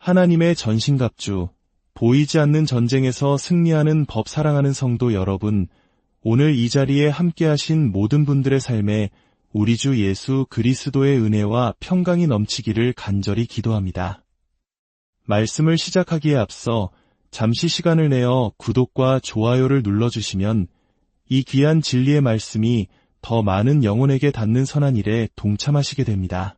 하나님의 전신갑주, 보이지 않는 전쟁에서 승리하는 법 사랑하는 성도 여러분, 오늘 이 자리에 함께하신 모든 분들의 삶에 우리 주 예수 그리스도의 은혜와 평강이 넘치기를 간절히 기도합니다. 말씀을 시작하기에 앞서 잠시 시간을 내어 구독과 좋아요를 눌러주시면 이 귀한 진리의 말씀이 더 많은 영혼에게 닿는 선한 일에 동참하시게 됩니다.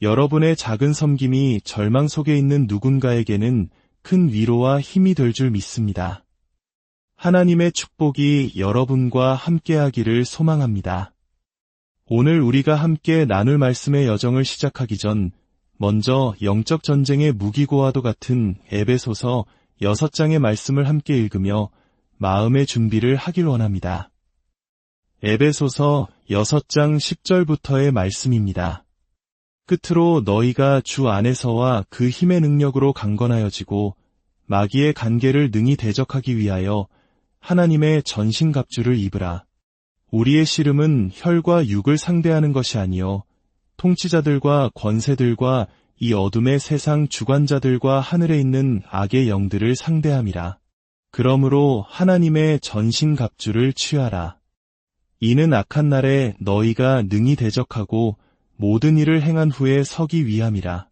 여러분의 작은 섬김이 절망 속에 있는 누군가에게는 큰 위로와 힘이 될 줄 믿습니다. 하나님의 축복이 여러분과 함께하기를 소망합니다. 오늘 우리가 함께 나눌 말씀의 여정을 시작하기 전 먼저 영적 전쟁의 무기고와도 같은 에베소서 6장의 말씀을 함께 읽으며 마음의 준비를 하길 원합니다. 에베소서 6장 10절부터의 말씀입니다. 끝으로 너희가 주 안에서와 그 힘의 능력으로 강건하여지고 마귀의 간계를 능히 대적하기 위하여 하나님의 전신갑주를 입으라. 우리의 씨름은 혈과 육을 상대하는 것이 아니요 통치자들과 권세들과 이 어둠의 세상 주관자들과 하늘에 있는 악의 영들을 상대함이라. 그러므로 하나님의 전신갑주를 취하라. 이는 악한 날에 너희가 능히 대적하고 모든 일을 행한 후에 서기 위함이라.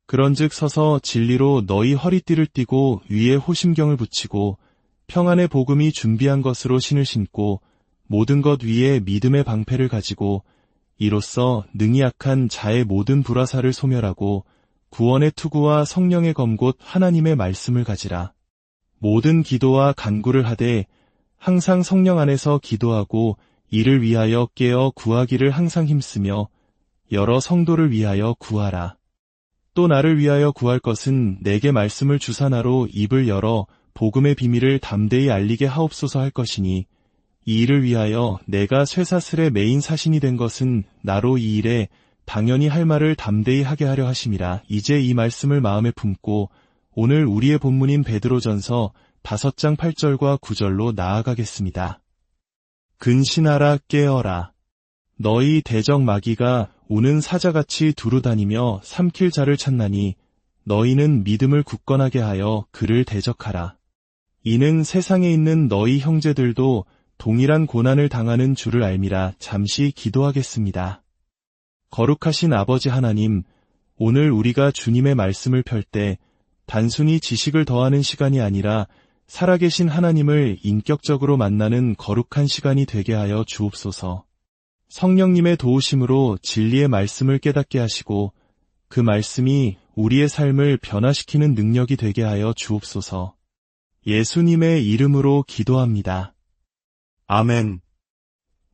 그런즉 서서 진리로 너희 허리띠를 띠고 위에 호심경을 붙이고 평안의 복음이 준비한 것으로 신을 신고 모든 것 위에 믿음의 방패를 가지고 이로써 능히 약한 자의 모든 불화살을 소멸하고 구원의 투구와 성령의 검곧 하나님의 말씀을 가지라. 모든 기도와 간구를 하되 항상 성령 안에서 기도하고 이를 위하여 깨어 구하기를 항상 힘쓰며 여러 성도를 위하여 구하라. 또 나를 위하여 구할 것은 내게 말씀을 주사나로 입을 열어 복음의 비밀을 담대히 알리게 하옵소서 할 것이니 이 일을 위하여 내가 쇠사슬의 메인 사신이 된 것은 나로 이 일에 당연히 할 말을 담대히 하게 하려 하심이라. 이제 이 말씀을 마음에 품고 오늘 우리의 본문인 베드로전서 5장 8절과 9절로 나아가겠습니다. 근신하라 깨어라. 너희 대적 마귀가 우는 사자같이 두루다니며 삼킬 자를 찾나니 너희는 믿음을 굳건하게 하여 그를 대적하라. 이는 세상에 있는 너희 형제들도 동일한 고난을 당하는 줄을 알미라. 잠시 기도하겠습니다. 거룩하신 아버지 하나님, 오늘 우리가 주님의 말씀을 펼 때 단순히 지식을 더하는 시간이 아니라 살아계신 하나님을 인격적으로 만나는 거룩한 시간이 되게 하여 주옵소서. 성령님의 도우심으로 진리의 말씀을 깨닫게 하시고 그 말씀이 우리의 삶을 변화시키는 능력이 되게 하여 주옵소서. 예수님의 이름으로 기도합니다. 아멘.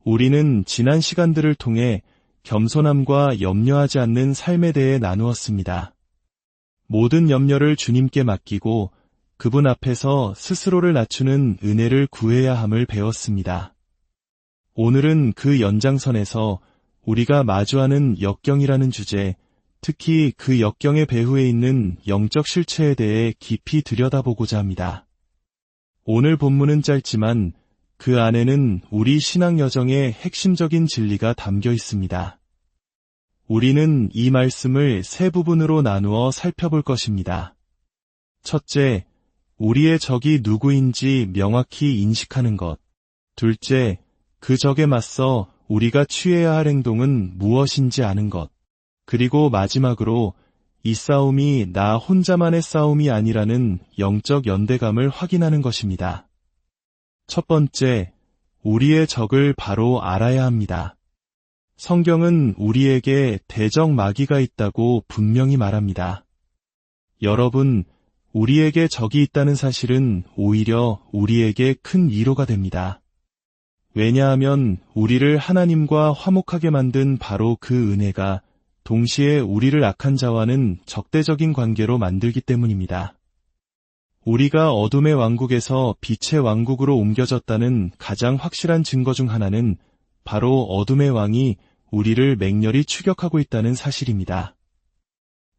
우리는 지난 시간들을 통해 겸손함과 염려하지 않는 삶에 대해 나누었습니다. 모든 염려를 주님께 맡기고 그분 앞에서 스스로를 낮추는 은혜를 구해야 함을 배웠습니다. 오늘은 그 연장선에서 우리가 마주하는 역경이라는 주제, 특히 그 역경의 배후에 있는 영적 실체에 대해 깊이 들여다보고자 합니다. 오늘 본문은 짧지만 그 안에는 우리 신앙 여정의 핵심적인 진리가 담겨 있습니다. 우리는 이 말씀을 세 부분으로 나누어 살펴볼 것입니다. 첫째, 우리의 적이 누구인지 명확히 인식하는 것. 둘째, 그 적에 맞서 우리가 취해야 할 행동은 무엇인지 아는 것. 그리고 마지막으로 이 싸움이 나 혼자만의 싸움이 아니라는 영적 연대감을 확인하는 것입니다. 첫 번째, 우리의 적을 바로 알아야 합니다. 성경은 우리에게 대적 마귀가 있다고 분명히 말합니다. 여러분, 우리에게 적이 있다는 사실은 오히려 우리에게 큰 위로가 됩니다. 왜냐하면 우리를 하나님과 화목하게 만든 바로 그 은혜가 동시에 우리를 악한 자와는 적대적인 관계로 만들기 때문입니다. 우리가 어둠의 왕국에서 빛의 왕국으로 옮겨졌다는 가장 확실한 증거 중 하나는 바로 어둠의 왕이 우리를 맹렬히 추격하고 있다는 사실입니다.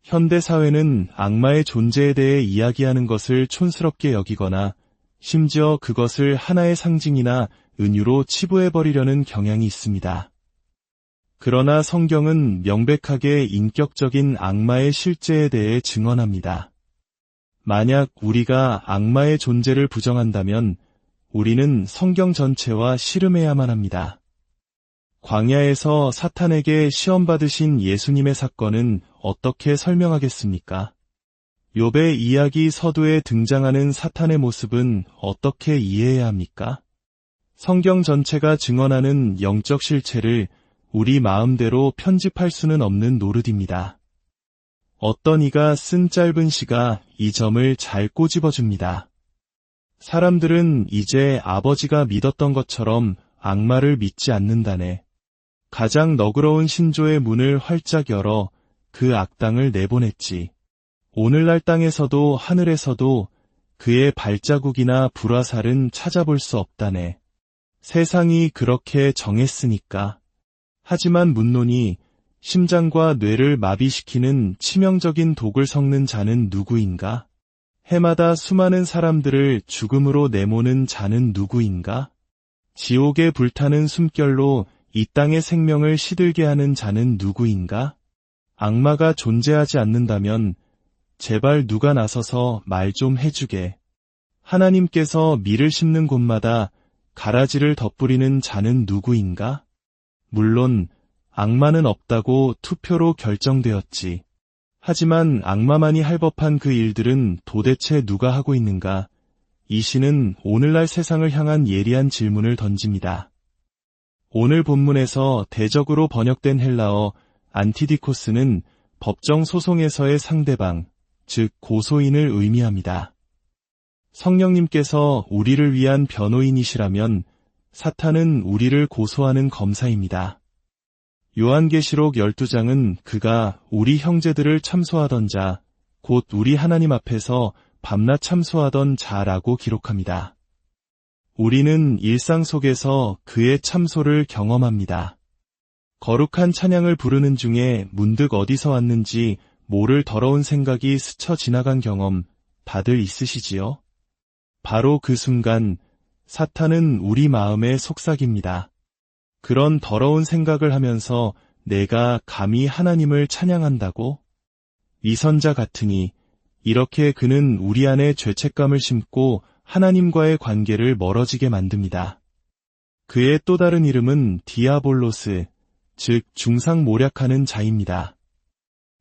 현대 사회는 악마의 존재에 대해 이야기하는 것을 촌스럽게 여기거나 심지어 그것을 하나의 상징이나 은유로 치부해버리려는 경향이 있습니다. 그러나 성경은 명백하게 인격적인 악마의 실제에 대해 증언합니다. 만약 우리가 악마의 존재를 부정한다면 우리는 성경 전체와 씨름해야만 합니다. 광야에서 사탄에게 시험받으신 예수님의 사건은 어떻게 설명하겠습니까? 욥의 이야기 서두에 등장하는 사탄의 모습은 어떻게 이해해야 합니까? 성경 전체가 증언하는 영적 실체를 우리 마음대로 편집할 수는 없는 노릇입니다. 어떤 이가 쓴 짧은 시가 이 점을 잘 꼬집어줍니다. 사람들은 이제 아버지가 믿었던 것처럼 악마를 믿지 않는다네. 가장 너그러운 신조의 문을 활짝 열어 그 악당을 내보냈지. 오늘날 땅에서도 하늘에서도 그의 발자국이나 불화살은 찾아볼 수 없다네. 세상이 그렇게 정했으니까. 하지만 문론이 심장과 뇌를 마비시키는 치명적인 독을 섞는 자는 누구인가? 해마다 수많은 사람들을 죽음으로 내모는 자는 누구인가? 지옥에 불타는 숨결로 이 땅의 생명을 시들게 하는 자는 누구인가? 악마가 존재하지 않는다면 제발 누가 나서서 말 좀 해주게. 하나님께서 밀을 심는 곳마다 가라지를 덧뿌리는 자는 누구인가? 물론 악마는 없다고 투표로 결정되었지. 하지만 악마만이 할 법한 그 일들은 도대체 누가 하고 있는가? 이 시는 오늘날 세상을 향한 예리한 질문을 던집니다. 오늘 본문에서 대적으로 번역된 헬라어 안티디코스는 법정 소송에서의 상대방, 즉 고소인을 의미합니다. 성령님께서 우리를 위한 변호인이시라면 사탄은 우리를 고소하는 검사입니다. 요한계시록 12장은 그가 우리 형제들을 참소하던 자, 곧 우리 하나님 앞에서 밤낮 참소하던 자라고 기록합니다. 우리는 일상 속에서 그의 참소를 경험합니다. 거룩한 찬양을 부르는 중에 문득 어디서 왔는지 모를 더러운 생각이 스쳐 지나간 경험 다들 있으시지요? 바로 그 순간 사탄은 우리 마음에 속삭입니다. 그런 더러운 생각을 하면서 내가 감히 하나님을 찬양한다고? 위선자 같으니 이렇게 그는 우리 안에 죄책감을 심고 하나님과의 관계를 멀어지게 만듭니다. 그의 또 다른 이름은 디아볼로스, 즉 중상모략하는 자입니다.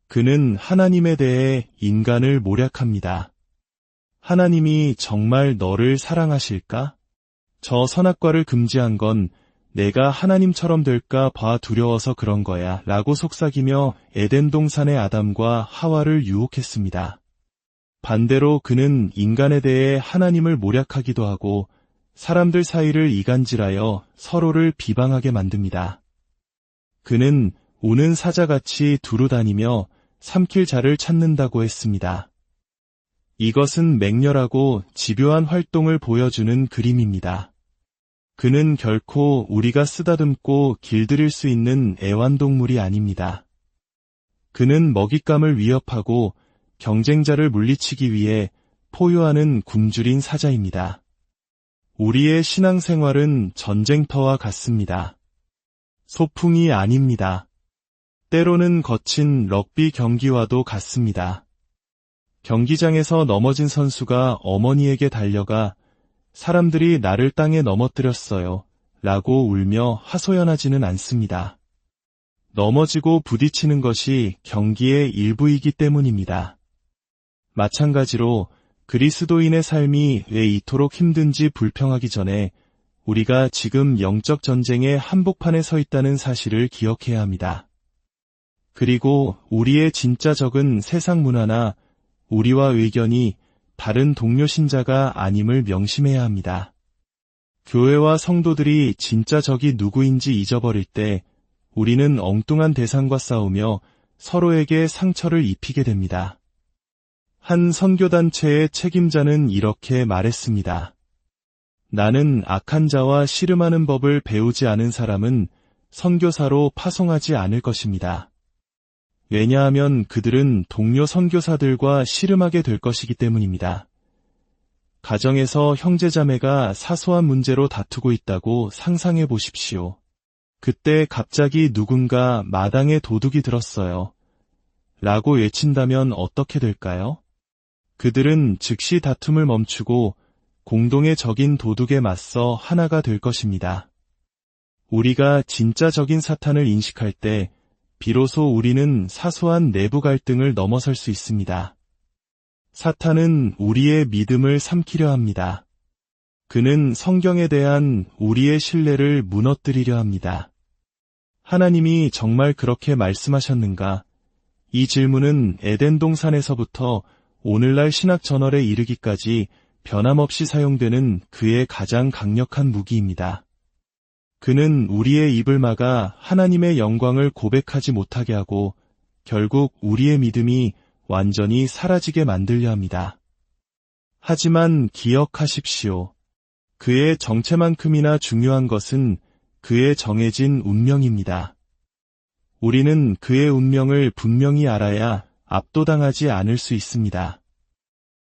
그는 하나님에 대해 인간을 모략합니다. 하나님이 정말 너를 사랑하실까? 저 선악과를 금지한 건 내가 하나님처럼 될까 봐 두려워서 그런 거야 라고 속삭이며 에덴 동산의 아담과 하와를 유혹했습니다. 반대로 그는 인간에 대해 하나님을 모략하기도 하고 사람들 사이를 이간질하여 서로를 비방하게 만듭니다. 그는 우는 사자같이 두루다니며 삼킬 자를 찾는다고 했습니다. 이것은 맹렬하고 집요한 활동을 보여주는 그림입니다. 그는 결코 우리가 쓰다듬고 길들일 수 있는 애완동물이 아닙니다. 그는 먹잇감을 위협하고 경쟁자를 물리치기 위해 포효하는 굶주린 사자입니다. 우리의 신앙생활은 전쟁터와 같습니다. 소풍이 아닙니다. 때로는 거친 럭비 경기와도 같습니다. 경기장에서 넘어진 선수가 어머니에게 달려가 사람들이 나를 땅에 넘어뜨렸어요 라고 울며 하소연하지는 않습니다. 넘어지고 부딪히는 것이 경기의 일부이기 때문입니다. 마찬가지로 그리스도인의 삶이 왜 이토록 힘든지 불평하기 전에 우리가 지금 영적 전쟁의 한복판에 서 있다는 사실을 기억해야 합니다. 그리고 우리의 진짜 적은 세상 문화나 우리와 의견이 다른 동료 신자가 아님을 명심해야 합니다. 교회와 성도들이 진짜 적이 누구인지 잊어버릴 때 우리는 엉뚱한 대상과 싸우며 서로에게 상처를 입히게 됩니다. 한 선교단체의 책임자는 이렇게 말했습니다. 나는 악한 자와 씨름하는 법을 배우지 않은 사람은 선교사로 파송하지 않을 것입니다. 왜냐하면 그들은 동료 선교사들과 씨름하게 될 것이기 때문입니다. 가정에서 형제자매가 사소한 문제로 다투고 있다고 상상해 보십시오. 그때 갑자기 누군가 마당에 도둑이 들었어요. 라고 외친다면 어떻게 될까요? 그들은 즉시 다툼을 멈추고 공동의 적인 도둑에 맞서 하나가 될 것입니다. 우리가 진짜 적인 사탄을 인식할 때 비로소 우리는 사소한 내부 갈등을 넘어설 수 있습니다. 사탄은 우리의 믿음을 삼키려 합니다. 그는 성경에 대한 우리의 신뢰를 무너뜨리려 합니다. 하나님이 정말 그렇게 말씀하셨는가? 이 질문은 에덴 동산에서부터 오늘날 신학 저널에 이르기까지 변함없이 사용되는 그의 가장 강력한 무기입니다. 그는 우리의 입을 막아 하나님의 영광을 고백하지 못하게 하고 결국 우리의 믿음이 완전히 사라지게 만들려 합니다. 하지만 기억하십시오. 그의 정체만큼이나 중요한 것은 그의 정해진 운명입니다. 우리는 그의 운명을 분명히 알아야 압도당하지 않을 수 있습니다.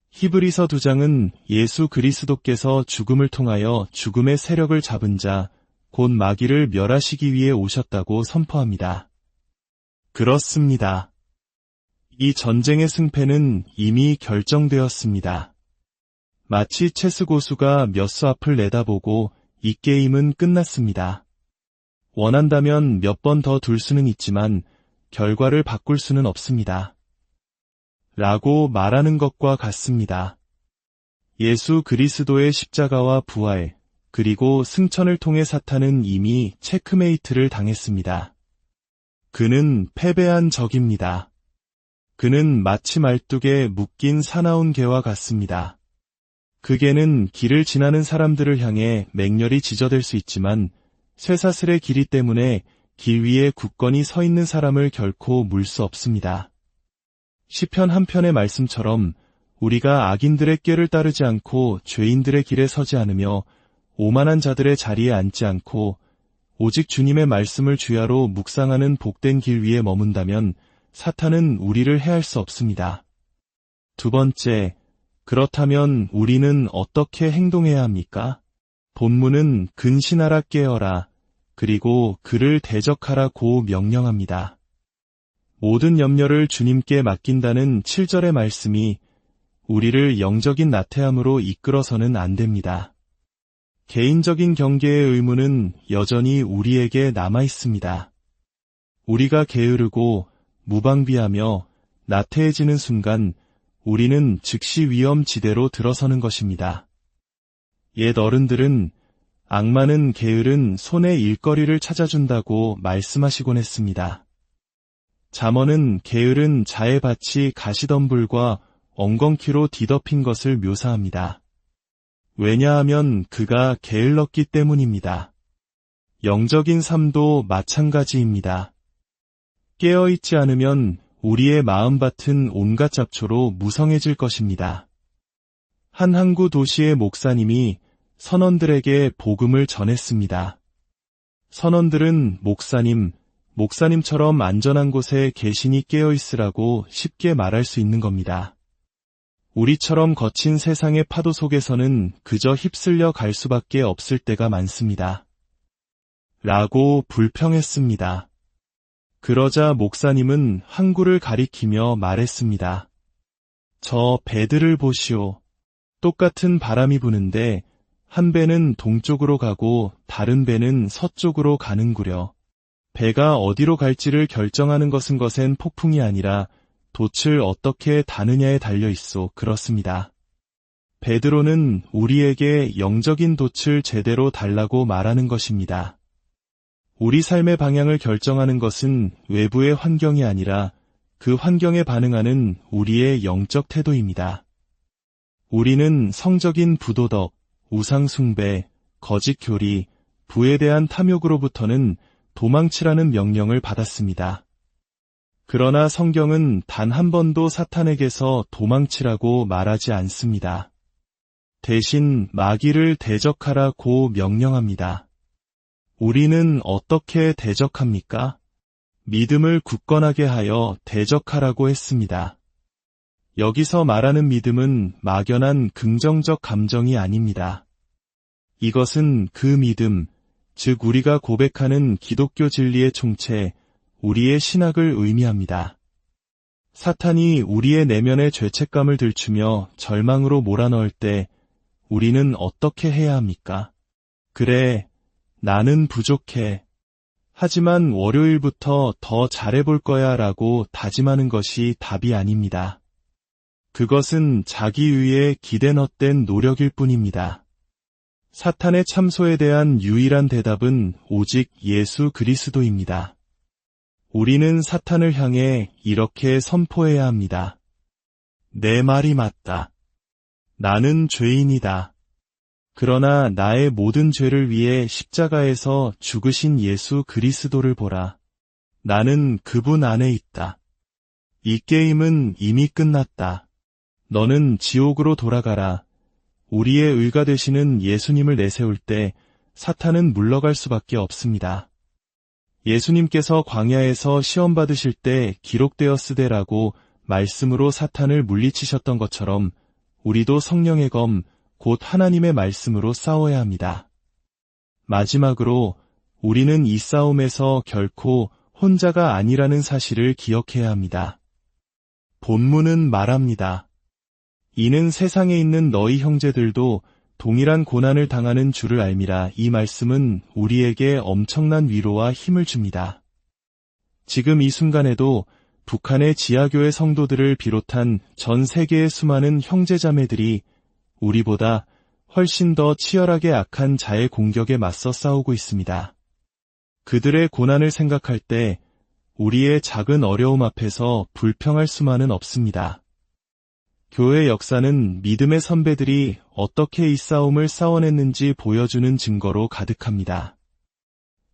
히브리서 2장은 예수 그리스도께서 죽음을 통하여 죽음의 세력을 잡은 자, 곧 마귀를 멸하시기 위해 오셨다고 선포합니다. 그렇습니다. 이 전쟁의 승패는 이미 결정되었습니다. 마치 체스 고수가 몇 수 앞을 내다보고 이 게임은 끝났습니다. 원한다면 몇 번 더 둘 수는 있지만 결과를 바꿀 수는 없습니다. 라고 말하는 것과 같습니다. 예수 그리스도의 십자가와 부활, 그리고 승천을 통해 사탄은 이미 체크메이트를 당했습니다. 그는 패배한 적입니다. 그는 마치 말뚝에 묶인 사나운 개와 같습니다. 그 개는 길을 지나는 사람들을 향해 맹렬히 지저댈 수 있지만 쇠사슬의 길이 때문에 길 위에 굳건히 서 있는 사람을 결코 물 수 없습니다. 시편 한 편의 말씀처럼 우리가 악인들의 꾀를 따르지 않고 죄인들의 길에 서지 않으며 오만한 자들의 자리에 앉지 않고 오직 주님의 말씀을 주야로 묵상하는 복된 길 위에 머문다면 사탄은 우리를 해할 수 없습니다. 두 번째, 그렇다면 우리는 어떻게 행동해야 합니까? 본문은 근신하라 깨어라, 그리고 그를 대적하라고 명령합니다. 모든 염려를 주님께 맡긴다는 7절의 말씀이 우리를 영적인 나태함으로 이끌어서는 안 됩니다. 개인적인 경계의 의무는 여전히 우리에게 남아 있습니다. 우리가 게으르고 무방비하며 나태해지는 순간 우리는 즉시 위험지대로 들어서는 것입니다. 옛 어른들은 악마는 게으른 손에 일거리를 찾아준다고 말씀하시곤 했습니다. 잠언은 게으른 자의 밭이 가시덤불과 엉겅퀴로 뒤덮인 것을 묘사합니다. 왜냐하면 그가 게을렀기 때문입니다. 영적인 삶도 마찬가지입니다. 깨어있지 않으면 우리의 마음밭은 온갖 잡초로 무성해질 것입니다. 한 항구 도시의 목사님이 선원들에게 복음을 전했습니다. 선원들은 목사님처럼 안전한 곳에 계신히 깨어있으라고 쉽게 말할 수 있는 겁니다. 우리처럼 거친 세상의 파도 속에서는 그저 휩쓸려 갈 수밖에 없을 때가 많습니다. 라고 불평했습니다. 그러자 목사님은 항구를 가리키며 말했습니다. 저 배들을 보시오. 똑같은 바람이 부는데 한 배는 동쪽으로 가고 다른 배는 서쪽으로 가는구려. 배가 어디로 갈지를 결정하는 것은 폭풍이 아니라 돛을 어떻게 다느냐에 달려있소. 그렇습니다. 베드로는 우리에게 영적인 돛을 제대로 달라고 말하는 것입니다. 우리 삶의 방향을 결정하는 것은 외부의 환경이 아니라 그 환경에 반응하는 우리의 영적 태도입니다. 우리는 성적인 부도덕, 우상숭배, 거짓교리, 부에 대한 탐욕으로부터는 도망치라는 명령을 받았습니다. 그러나 성경은 단 한 번도 사탄에게서 도망치라고 말하지 않습니다. 대신 마귀를 대적하라고 명령합니다. 우리는 어떻게 대적합니까? 믿음을 굳건하게 하여 대적하라고 했습니다. 여기서 말하는 믿음은 막연한 긍정적 감정이 아닙니다. 이것은 그 믿음, 즉 우리가 고백하는 기독교 진리의 총체, 우리의 신학을 의미합니다. 사탄이 우리의 내면의 죄책감을 들추며 절망으로 몰아넣을 때 우리는 어떻게 해야 합니까? 그래, 나는 부족해. 하지만 월요일부터 더 잘해볼 거야 라고 다짐하는 것이 답이 아닙니다. 그것은 자기 위에 기댄 헛된 노력일 뿐입니다. 사탄의 참소에 대한 유일한 대답은 오직 예수 그리스도입니다. 우리는 사탄을 향해 이렇게 선포해야 합니다. 내 말이 맞다. 나는 죄인이다. 그러나 나의 모든 죄를 위해 십자가에서 죽으신 예수 그리스도를 보라. 나는 그분 안에 있다. 이 게임은 이미 끝났다. 너는 지옥으로 돌아가라. 우리의 의가 되시는 예수님을 내세울 때 사탄은 물러갈 수밖에 없습니다. 예수님께서 광야에서 시험 받으실 때 기록되었으되라고 말씀으로 사탄을 물리치셨던 것처럼 우리도 성령의 검, 곧 하나님의 말씀으로 싸워야 합니다. 마지막으로 우리는 이 싸움에서 결코 혼자가 아니라는 사실을 기억해야 합니다. 본문은 말합니다. 이는 세상에 있는 너희 형제들도 동일한 고난을 당하는 줄을 알미라. 이 말씀은 우리에게 엄청난 위로와 힘을 줍니다. 지금 이 순간에도 북한의 지하교회 성도들을 비롯한 전 세계의 수많은 형제자매들이 우리보다 훨씬 더 치열하게 악한 자의 공격에 맞서 싸우고 있습니다. 그들의 고난을 생각할 때 우리의 작은 어려움 앞에서 불평할 수만은 없습니다. 교회 역사는 믿음의 선배들이 어떻게 이 싸움을 싸워냈는지 보여주는 증거로 가득합니다.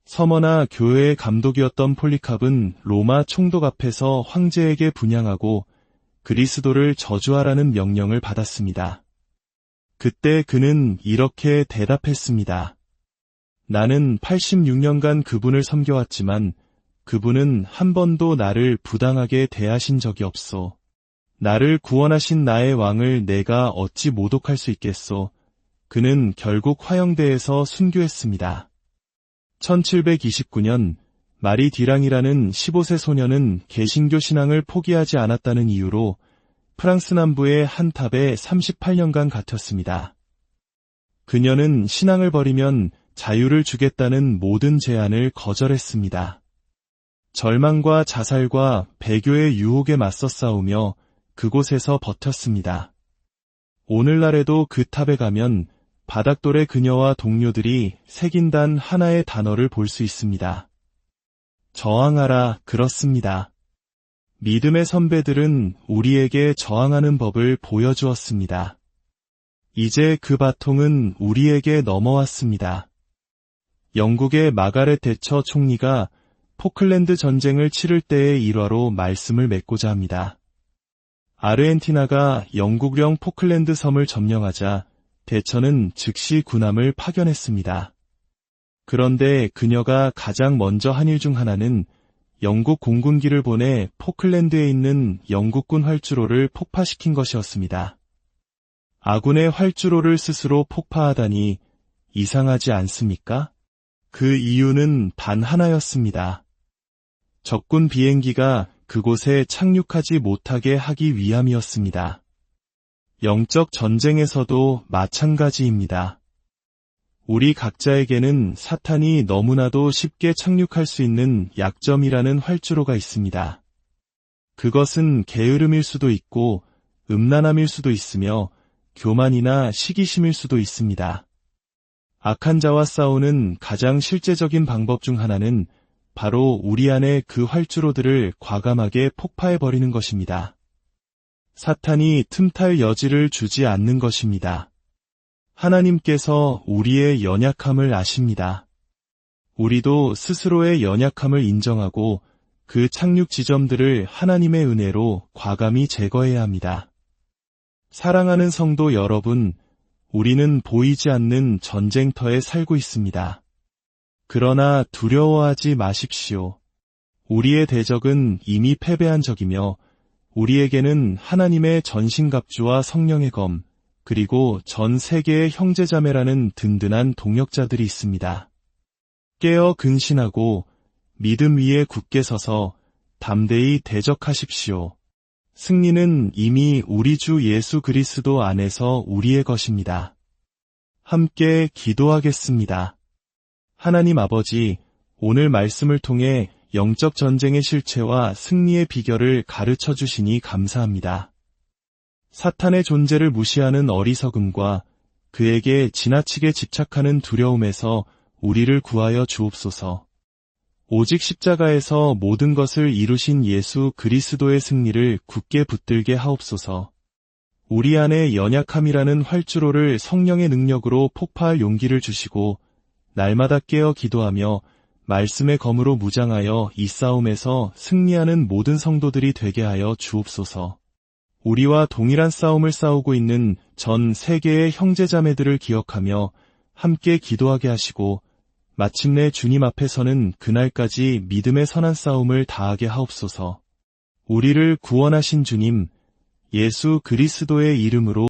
서머나 교회의 감독이었던 폴리캅은 로마 총독 앞에서 황제에게 분향하고 그리스도를 저주하라는 명령을 받았습니다. 그때 그는 이렇게 대답했습니다. 나는 86년간 그분을 섬겨왔지만 그분은 한 번도 나를 부당하게 대하신 적이 없소. 나를 구원하신 나의 왕을 내가 어찌 모독할 수 있겠소. 그는 결국 화형대에서 순교했습니다. 1729년 마리 디랑이라는 15세 소녀는 개신교 신앙을 포기하지 않았다는 이유로 프랑스 남부의 한 탑에 38년간 갇혔습니다. 그녀는 신앙을 버리면 자유를 주겠다는 모든 제안을 거절했습니다. 절망과 자살과 배교의 유혹에 맞서 싸우며 그곳에서 버텼습니다. 오늘날에도 그 탑에 가면 바닥돌의 그녀와 동료들이 새긴 단 하나의 단어를 볼 수 있습니다. 저항하라, 그렇습니다. 믿음의 선배들은 우리에게 저항하는 법을 보여주었습니다. 이제 그 바통은 우리에게 넘어왔습니다. 영국의 마가렛 대처 총리가 포클랜드 전쟁을 치를 때의 일화로 말씀을 맺고자 합니다. 아르헨티나가 영국령 포클랜드 섬을 점령하자 대처는 즉시 군함을 파견했습니다. 그런데 그녀가 가장 먼저 한 일 중 하나는 영국 공군기를 보내 포클랜드에 있는 영국군 활주로를 폭파시킨 것이었습니다. 아군의 활주로를 스스로 폭파하다니 이상하지 않습니까? 그 이유는 단 하나였습니다. 적군 비행기가 그곳에 착륙하지 못하게 하기 위함이었습니다. 영적 전쟁에서도 마찬가지입니다. 우리 각자에게는 사탄이 너무나도 쉽게 착륙할 수 있는 약점이라는 활주로가 있습니다. 그것은 게으름일 수도 있고 음란함일 수도 있으며 교만이나 시기심일 수도 있습니다. 악한 자와 싸우는 가장 실제적인 방법 중 하나는 바로 우리 안에 그 활주로들을 과감하게 폭파해버리는 것입니다. 사탄이 틈탈 여지를 주지 않는 것입니다. 하나님께서 우리의 연약함을 아십니다. 우리도 스스로의 연약함을 인정하고 그 착륙 지점들을 하나님의 은혜로 과감히 제거해야 합니다. 사랑하는 성도 여러분, 우리는 보이지 않는 전쟁터에 살고 있습니다. 그러나 두려워하지 마십시오. 우리의 대적은 이미 패배한 적이며 우리에게는 하나님의 전신갑주와 성령의 검, 그리고 전 세계의 형제자매라는 든든한 동역자들이 있습니다. 깨어 근신하고 믿음 위에 굳게 서서 담대히 대적하십시오. 승리는 이미 우리 주 예수 그리스도 안에서 우리의 것입니다. 함께 기도하겠습니다. 하나님 아버지, 오늘 말씀을 통해 영적 전쟁의 실체와 승리의 비결을 가르쳐 주시니 감사합니다. 사탄의 존재를 무시하는 어리석음과 그에게 지나치게 집착하는 두려움에서 우리를 구하여 주옵소서. 오직 십자가에서 모든 것을 이루신 예수 그리스도의 승리를 굳게 붙들게 하옵소서. 우리 안에 연약함이라는 활주로를 성령의 능력으로 폭파할 용기를 주시고 날마다 깨어 기도하며 말씀의 검으로 무장하여 이 싸움에서 승리하는 모든 성도들이 되게 하여 주옵소서. 우리와 동일한 싸움을 싸우고 있는 전 세계의 형제자매들을 기억하며 함께 기도하게 하시고 마침내 주님 앞에 서는 그날까지 믿음의 선한 싸움을 다하게 하옵소서. 우리를 구원하신 주님, 예수 그리스도의 이름으로